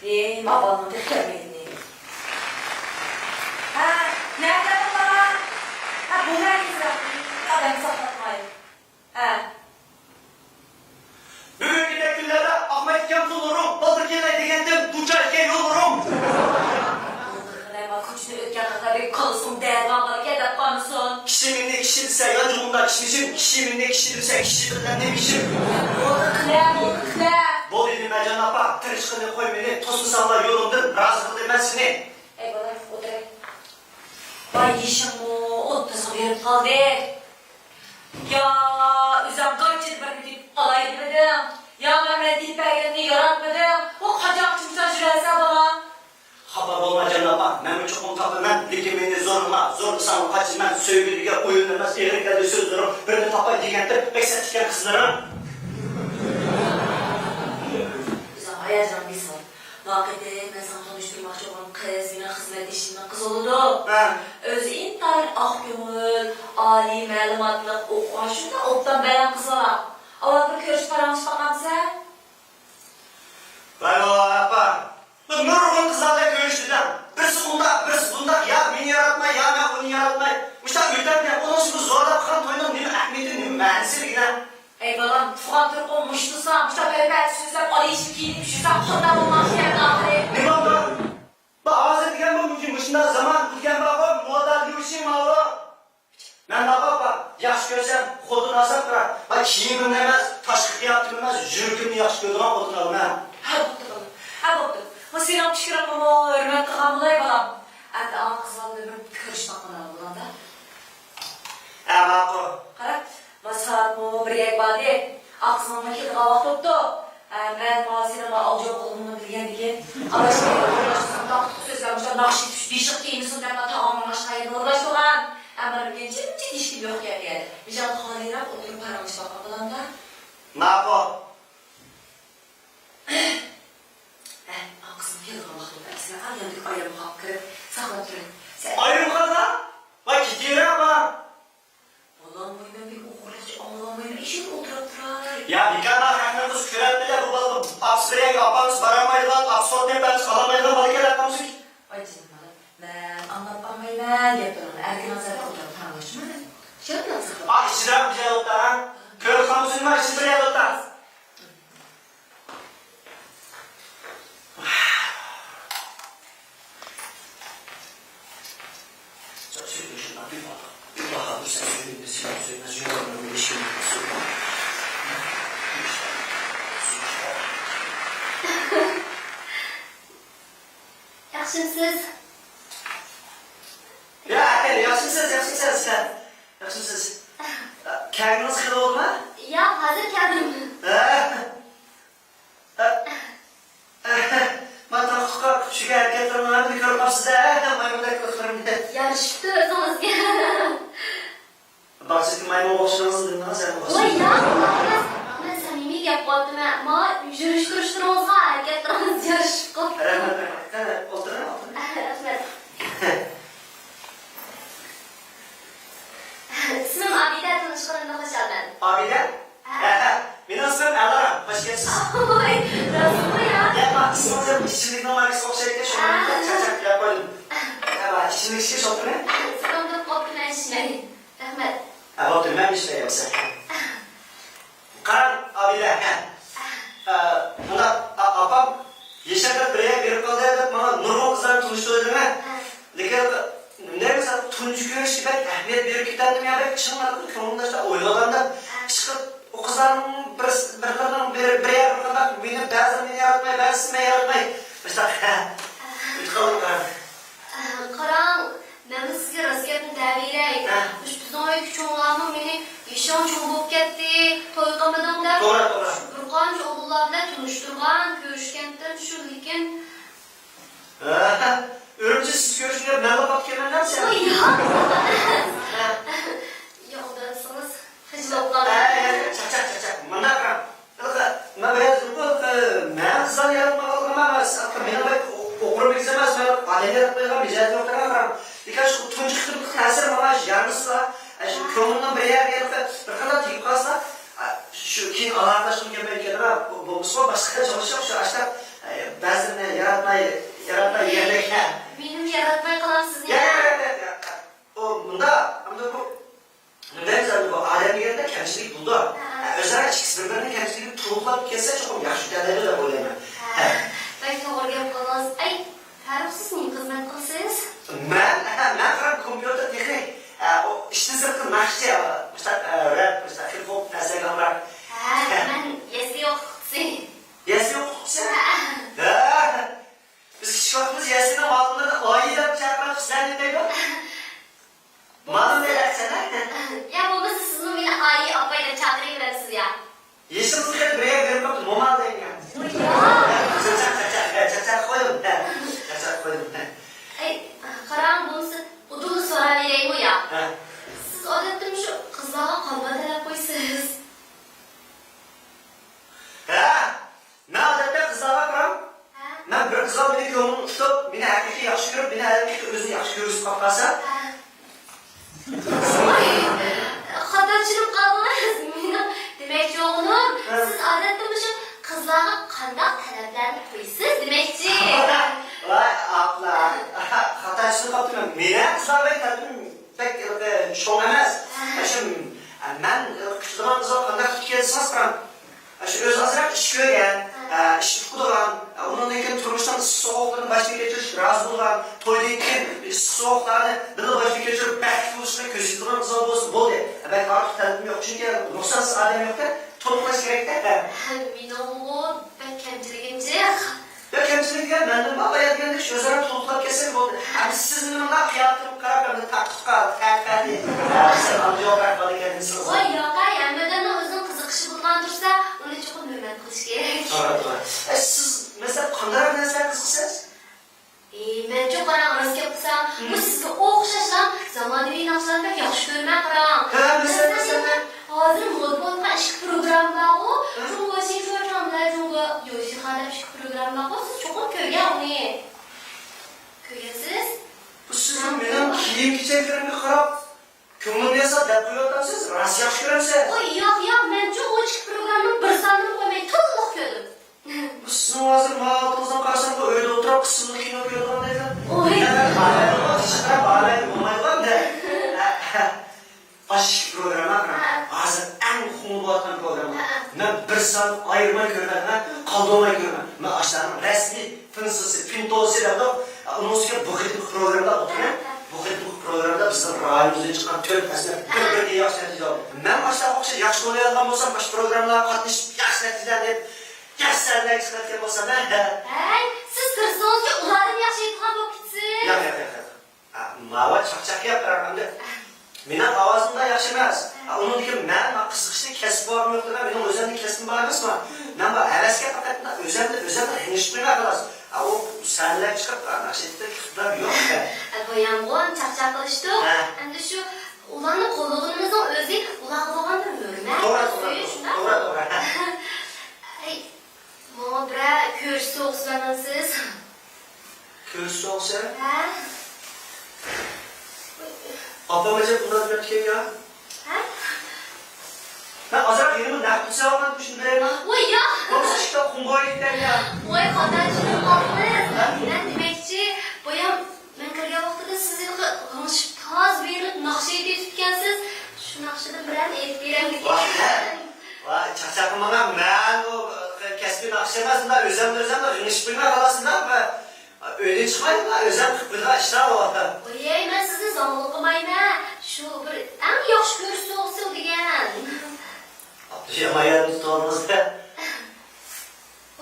Babanın dökemeyini. Nerede baba? Bu nerede? Adamı saklatmayın. Bugün günlerde Ahmet Kem bulurum, Balıkesir'e degendim, Duçar'ke yolurum. Bak uçunu ötken bir kalısın derman bana gel konusun. Kişiminle kişidirse yancılığında kişmişim, kişiminle kişidirse kişidirden demişim. Olukla. Bol elime canapa, tırışkını koy beni, tosun sallar yolumdur, razı kıl demezsini. Bana o da. Vay işim o, ottasın verip kaldı. Ya üzem kaçın ben gidip alay etmedim. Ya Mehmet deyip belgelerini yaratmadım. O kaçak çıksa jürelse bana. Haber olma canapa, ben çok mutlaka dikimini zorlu sanım kaçın ben söylediğine oyunlarına eğriklerde sözlerim. Böyle tapay digendir, beksettikken kızlarım. Üzem ayacağım bir sor. Vakıfta ben sana tanıştırmakçı olan kız, yine hizmet işinden kız oldu. Özü intihar ah gönül, âli məlumatlık okuğaşında ottan belen kız var. Ama bir körüş paranış bakan sen? Vay vay apa. Bu nurgun kızlarla görüştüler. Birisi bunda ya beni yaratmay ya ben onu yaratmay. Müştak ülkemde onun şimdi zorla bakan toyunun nemi ahmetin nemi mühendisliğine. Ey balam, tuğan Türk olmuştusa, müştak elbet süzlep Ali işi giyinip şüzlep kırdan olmak yerin ahire. Ne oldu? Bak ağız etken bu mümkün başında zaman tutken bakım muadal yürüyüşüm avru. Ben bak yaş görsem kodun asap bırak. Bak kiyimim demez, taşkık yaptırmaz, jürgümünü yaş gördüğüme kodun alın ha. Ha baktım. Ma selam çıkıram ama hürmetli hamılay balam. Endi ağa kızlarla bir kırış bakmadan bulan da. Bak o. Karat, ma saat mı bir yak badi. Ağa kızlarla kedi kavak tuttu. Ben mağazine alacak olduğunu bilgen diye. Ama şimdi uğraştırsam da sözlermişler nakşi tuş dişik giymişsin derken tamamın aşkına yerine uğraştıran. Ama bir ciddi dişkim yok yani. Bir can halirap oturup paramış bakma bulan da. Ne yap o? Kızım kedi kavak tuttu. Sen yandık ayarım hakkı. Sakla durun. Ayrım kadar. Bak gidiyor ama. Allah'ım boyundan bir uğraşçı anlamayın. İşin oturattırar. Ya bir kadar hakkınız kürettiler bu balım. Apsıraya yapanız varamaydılar, apsotlayıp ben alamaydılar, balık el atmamızı ki. Ay canım bana. Ben anlatmamayla yapıyorum. Erken azarda oturup tanışma. Şey yapmasın. Ah işçiler bir şey oldu ha. Kör kamusun var, işçiler yapıldı. Sen söyle şuna bir bak. Bir bakalım sen söyleyeyim de sen söylemez. Yorumlarını bir şey yapıyorsun. Yaxshimisiz? Ya yaxshimisiz sen. Yaxshimisiz. Kendiniz kıl oldu mu? Yo'q, hozir keldim. Ben taxıqa küçük hareketlerimden bir görüp size maymundaki kılıklarımda. Yarışibdi o'zingizga. Bak siz maymun boşluğunuz dinlemez sen boşluğunuz. Voy, yo'q, men samimiy gap qoldim. Ammo yurish turishlaringizga harakatlarimiz yarashib qoldi. Rahmat. Oturun. Rahmat. İsmim Abida, tanışganimda xush oldim. Abide? Benim ismim Elara. Hoş geldiniz. Voy, rostmi ya? Gel bak ismimizin işçilik numarası okşayıp şunu çak yapalım. Evet, işçilik işi oturun. Sizimle qolgan ishlaydi. Rahmat. Oturun, ben işte yoksa. Karan Abide. Bunda apam yaşadık bireye bir kaldı edip bana nurgun kızlarla tanıştırdı mı? Lekin ne mesela tuncu görüş gibi ehmiyet bir kitaptım ya ben çınladım ki onda işte oylagandan çıkıp o kızların birbirinden bir yer bakanda beni bazı yaratmay, bazı yaratmay. Mesela kalın karan. Qarang, men sizga rost gapni daviray. Bizning uy cho'nglarni meni ishon cho'ng bo'lib ketdi, to'y qilmadim deb. To'g'ri. Bir qancha o'g'illar bilan tanishtirgan, ko'rishgandan shu lekin Örümcek siz görüşünce mevla bak kemerler sen. voy yo'q desangiz hijlab qoldim. Çak. Mana karan. Ben biraz ben kızlar yaratma kalkama beni bak okurum izlemez ben alem yaratmayacağım bize yok karan. Birkaç tuncu kırık kasır bana yanlışsa şu kömürden bir yer gelip bir kadar tiyip kalsa şu kin alandaşım gibi belki de bu başka çalışıyor şu açta Bəzən yaratmay yerlik. Benim yaratmay kalan sizin Ya. O bunda bu ne güzel bu alem yerinde kemçilik buldu. Özellikle ikisi birbirine kemçiliği tuğlap kesse çok yaxşı dədəli de boylayma. Belki oraya kalan... Ay, Faruk siz neyim hizmet kılsınız? Ben falan kompüter teknik. O işte sırtı nakşi rap, hip hop nesneler. Ben yesi yok sizin. Yesi yok sen. Biz küçük vaktimiz yesine malımları ayıyla çarpmak sen ne diyor? Malım ne dersen Ya babası sizin bile ayı abayla çakırı verirsiniz ya. yeşil sıkıntı buraya verip baktım, momaldayım ya. Çaçak koydum. Çaçak koydum. Ay, Karan bunu udunu sonra vereyim o ya. Siz odettim şu kızlara kalma delap koysunuz. Ne adette kızlara bakalım. Ben bir kızal beni yolunu tutup, beni erkekli yaxşı görüp, beni erkekli özünü yaxşı görürsün kalkasa. Xatarçılık kaldınız mı? Demekçi oğlum, siz adettim şu kızlara kandak taleplerini koysunuz demekçi. Vay abla, hataçılık yaptım. Mene kızlar ben tadım pek şoň emez. Şimdi ben küçüldüğüm kızlar kandak tutkensiniz kan. Şu öz azırak iş görgen, iş tutulan, onun için turmuştan soğuklarını başına geçirip, razı olan, toyda için soğuklarını bir başına geçirip, belki uçuna köşedüğüm kızlar olsun, bol de. Belki artık tadım yok çünkü noksansız adem yok da, turmulaş gerek de. Minnoğlu, ben kemçiligince. Ya kemçilik ya, benden babaya diyendik şu özara tuluklap kesek oldu. Hani sizin onunla kıyafetimi kararlarını taktık kaldı, terkadi. Sen amca olarak balı kendisiniz. Oy yok ha, yenmeden o özün kızıkışı bulman dursa, onu çok hürmet kılış gerek. Doğru. Siz mesela kandıra benzer kızısınız? Ben çok karan arası yapsam, bu sizge okşaşan zamanı nakşalarını pek yaxşı görmem karan. Mesela. Hazır moda bolgan işki program var o. Cumhur Şefi Hocamlar, Cumhur Yoşi Hanım işki program var o. Siz çok köye onu. Köyesiz? Bu sizin benim kiyim keçeklerimi karab, kömür yasa depkoyotlansınız, rast yaxşı göremsiniz. Oy yok, ben çok o işki programın bir sandım koymayı tuzluk gördüm. Bu sizin hazır mağalatınızdan karşısında öyle oturup kısımlı kino görüyorum dedi. Oy. Evet, bağlayın, olmayı de. Aşk programı hazır en kumlu atan programı. Ben bir saat ayırma görmem, kaldırma görmem. Ben aşağıdan resmi, fınsısı, fintosu da onun üstüne bu gıdık programda oturuyorum. Bu gıdık programda bizim rayımızdan çıkan tört esnaf bir yaxşı netice aldı. Ben aşağı okşa yaxşı oynayalım olsam, baş programlara katlaşıp yaxşı neticeler hep yaxşı sərlər çıxartken olsam Hey, siz kırsınız ki ularım yaşayıplar bu gitsin. Yok. Mava çak yapıram ben de. Benim avazım da yaxşı emas. Onun için ben kısıkışını kesip varım yoktu. Benim özelliğini kestim bana mısın? Ben bu heveske paketinde özellikle heniştirme kalas. O səhərlər çıxıb nakşetdə kıtlar yok. Boyan bu an çak kılıştık. Hem de şu ulanın kolluğunuzun özü ulağılığın bir hürmet. Doğru. Ay, bana bire köş soğuksanırsız. Köz olsa. Ha? Apam acaba bundan bir şey ya. Ha? Ben azar yerimi nakdisi almak düşündüreyim ha. Oy ya! Yoksa işte kumboya gidelim ya. Oy kadarcının kalkınız. Ben demekçi, boyam, ben kırıya vaxtıda sizi hınışıp taz verip nakşı ediyor tutkensiz. Şu nakşıda bilen et verem Vay çakçakım bana ben o kesbi nakşemezdim özemle hınış bilme kalasında öyle çıkmayın da özem kıpırda işte o. Oy ben sizi zamlı okumayın ha. Şu bir en yaxşı görürsü olsun diyen. Abdüşem ayağını tutalımızda.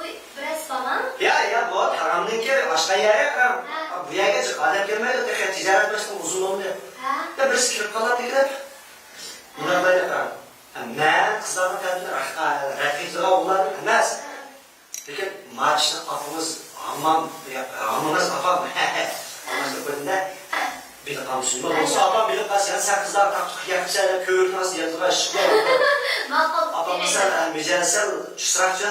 Oy biraz bana. Ya bu haramdın ki başka yere yakarım. Bu yere çık adem gelmedi de ticaret başında uzun oldu. Ya birisi kirip kalar dikkat. Bunlar da yakarım. Ben kızlarına kendine rakitliğe oğullarım emez. Peki maçta kapımız amamız kafam. Anlaştık bölümde. Bir de Müslüman olsa apam bilip kalsın. Sen kızlar taktık yakışa köğür nasıl yatığa şıklar. Makul. Apam mesela mücelsel şıstrakçı.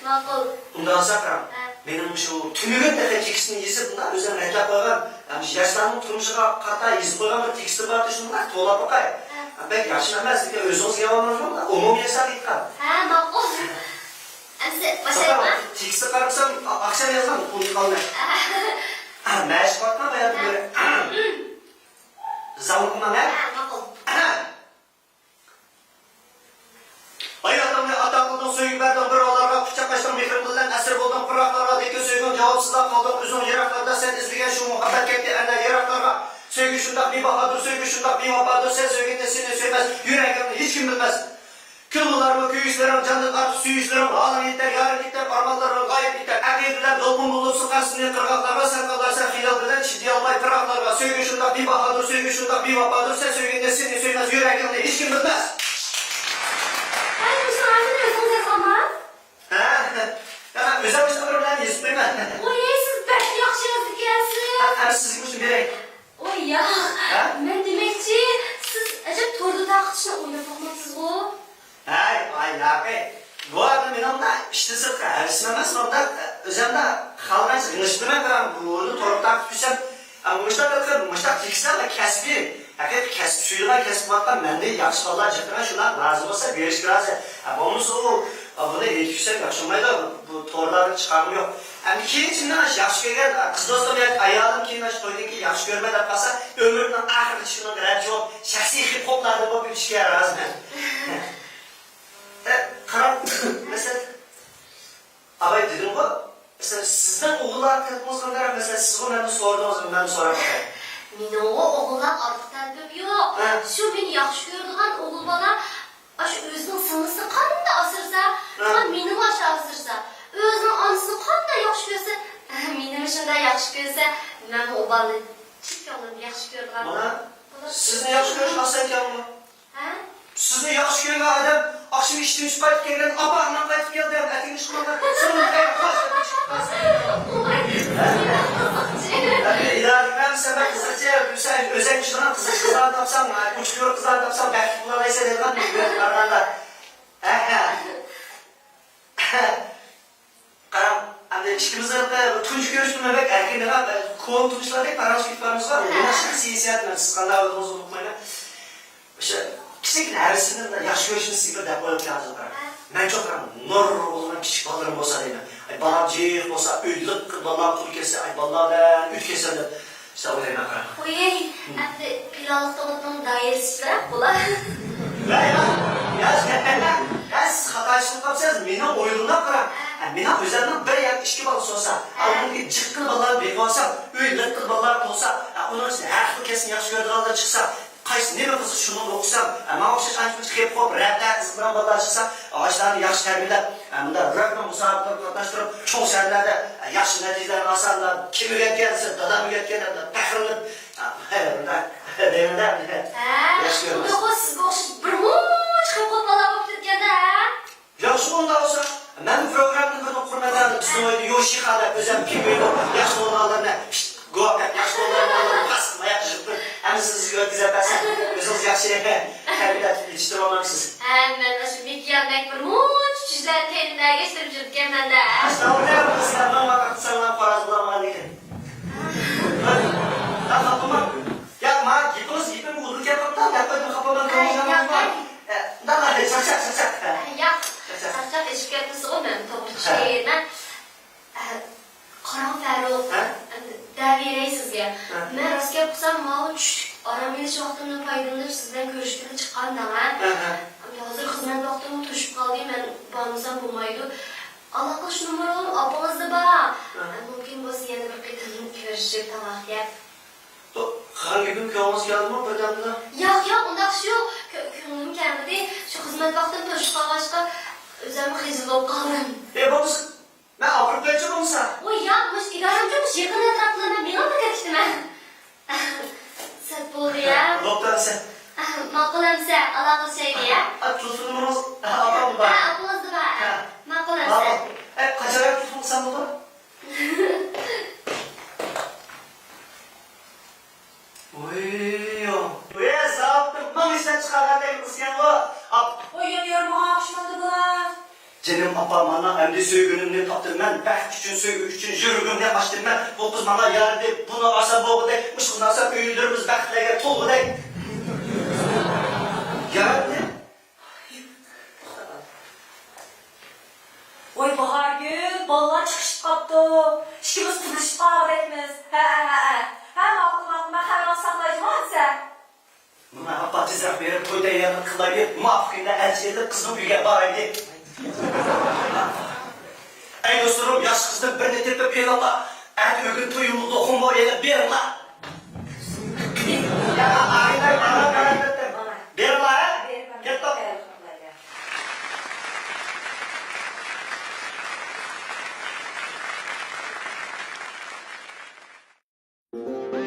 Makul. Bundan sakram. Benim şu tümünün de tekstini yesip bunlar özel reklam koygan. Yani yaşlarının turmuşuna kata yazıp koygan bir tekstil var şunlar toğla bakay. Belki yaşlanmaz ki özünüz yalanlar da umum yasal yıkan. Ha makul. Әмсе, başlayayım mı? Teksti qarabsam, akşam yazmam, onu kalmay. Мәшік батма баяды göre. Zavun kuma ne? Maqul. Hayatımda atamlıdan söygü verdim bir olarga, kucaklaştım mehrimden esir buldum, pıraklarga deki söygün cevapsızdan kaldım, uzun yeraklarda sen izleyen şu muhabbet kekti ender yeraklarga. Söygü şundak bir bahadır, söygü şundak bir vapadır, sen söygünde seni söylemez, yüreğimde hiç kim bilmez. Kılmılarımı, köyüslerim, canlık artı süyüslerim, alın yeter, yarın yeter, armanlarım gayet yeter. Erkekler dolgun bulup sıkarsın kırgaklarga, sen kalarsan hilal bilen çiziye almay pıraklarga. Söygü şundak bir bahadır, söygü şundak bir vapadır, sen söygünde seni söylemez, yüreğimde hiç kim bilmez. Ay, bu sen anlıyorsunuz ya zaman. Ya özel bilen yazıp ben. Oy, siz belki yaxşı yazıp gelsin. Hem sizin için berek. Oy ya, ben demekçi siz acaba tordu taqtışını oynap bakmamsız o. Ay abi. Bu adam benim de işte sırtka. Ersinmez onda özemde halkaysa gınıştırma karan bunu torup takıp düşsem. Ama muştak fikirsen de kesbi. Hakikaten kesip suyuna kesip baktan ben de yaxşı vallahi cidden şuna lazım olsa güreş kirası. Onun soğuğu bunu etkisel yaşamaydı bu torları çıkarım yok. Hem ikincinden yaxşı görgen kız dostum ya ayağım ki toydaki yaxşı görme de kalsa ömrümün ahir şuna kadar çok şahsi hip hoplarda bu bir ilişkiye razı. Karan mesela abay dedim bu. Mesela sizden oğullar kırpımız kadar mesela siz bunu ben sordunuz ben sorarım. Meni oğullar artıq təlbib yox. Şu beni yaxşı gördüğün oğul bana aşı özünün sınısı qanında asırsa, meni başı asırsa, özünün anısını qanında yaxşı görsə, meni işində yaxşı görsə, mən o balı çift yolunu yaxşı gördüğün. Bana sizin yaxşı görüş asıl kan mı? Sizni yaxşı görən adam akşam işdən çıxıb gələn apağından qayıtıb gəldi, ətini çıxmadan sınırlı qayıb İlahi ben kızıcı, özel kuşlanan kızlar tapsam, uçluyor kızlar tapsam, belki bunlarla ise dedim mi? Güvenliklerden de. Karam, hani ilişkimizde tunç görüştüm bebek, erkeğine kol tunçlar hep aranjmanlarımız var. Bunlar şimdi siyasiyatla, siz kanlar olduğunuzu unutmayın. İşte, kiçik neresinden de yaş görüşünü sigir de koyup lazım. Ben çok karam, nur olan küçük ballarım olsa değil mi? Ay balam cihif olsa, öylük balam kul kesse, ay balam üç kesse de. İşte o demek karam. Oy, əmdi pilalıqda onun dairesi bırak bula. Ya siz hataçılık yapsanız, benim oyunumdan karam. Benim özelden bir yer işki balısı olsa, bunun çıkkın balları bekli olsa, öylük ballar olsa, onun için her kesin yaş gördüğü halde çıksa, qaysi nima qilsa shuni o'qisam, mana o'xshash ancha hip hop, rapda qizlar bolalar chiqsa, ağaçlarni yaxshi tarbiyalab, bunda rapni musobaqalarda qatnashtirib, cho'ng shaharlarda yaxshi natijalar olsalar, kim o'rgatgansa, dadam o'rgatganlar, faxrlanib, bunda deyman-da. Yaxshi yo'q, sizga o'xshash bir muncha hip hop bola bo'lib ketganda. Yaxshi unda olsa, men bu programni bir qurmadan bizning oyda Yoshihada o'zim kimyoda yaxshi o'g'illarni Go'ak yaxshi o'g'illarni pasmaya chiqib, hem siz ötküzemezsiniz, özünüz yaxşı tarbiyat yetiştirip olmamışsınız. Ben şu mikyandak bir muncha cüzler tenine geçirip yurtken ben de. Estağfurullah, sizler bana vakit sanılan paraz bulamadan ekan. Ben kapımı, yapma, gittim uğurluk yapmaktan, yapmadım kapımdan kavuşamam var. Daha çak. Yap, çak eşik yapması o ben topu şeyden. Karan Ferruh, dəviyirəyi sizə. Mən rastgele qısam, malı aram ediş vaxtımdan faydalanıb sizdən görüşkəni çıxan da mən. Hazır xizmət vaxtımı tuşub qaldı, mən bağımızdan bulmaydı. Allah qış numaralım, abınızda ba. Mümkün bu siz yeni bir qıtını görüşüb tamam, yap. Hangi gün köyümüz geldi mi birdenbire? Yox, onda qış yox. Könlüm gəlmədi. Şu xizmət vaxtını tuşub qalğaçqa özümü xizil olub qaldım. Babası, ben Avrupa'ya olmasa. Oy yapmış, idarem çokmuş, yakın etraflarına bir anda kaçtım ben. Sert buldu ya. Doktor sen. Makul emse, Allah'ın şeydi ya. Tutulumuz, abam var. Aklınızda var. Makul emse. Kaçarak tutulmuş sen burada? Oy, sağ ol. Ben işten çıkarken de kısken o. Oy, yanıyorum, akşamda bu. Canım apam bana emri söygünümden taptım ben. Belki için söygü için jürgümden açtım ben. Bu kız bana yardı. Bunu asa boğu dey. Mışkınlarsa büyüdürümüz. Bekle tolgu dey. Yardı. Oy, dayyanı kılayıp, muvaffakında elçi edip kızım büyüge baraydı. Ey dostlarım, yaş kızın birini tepip eylallah. Et ögün tuyumlu dokunma eyle bir la.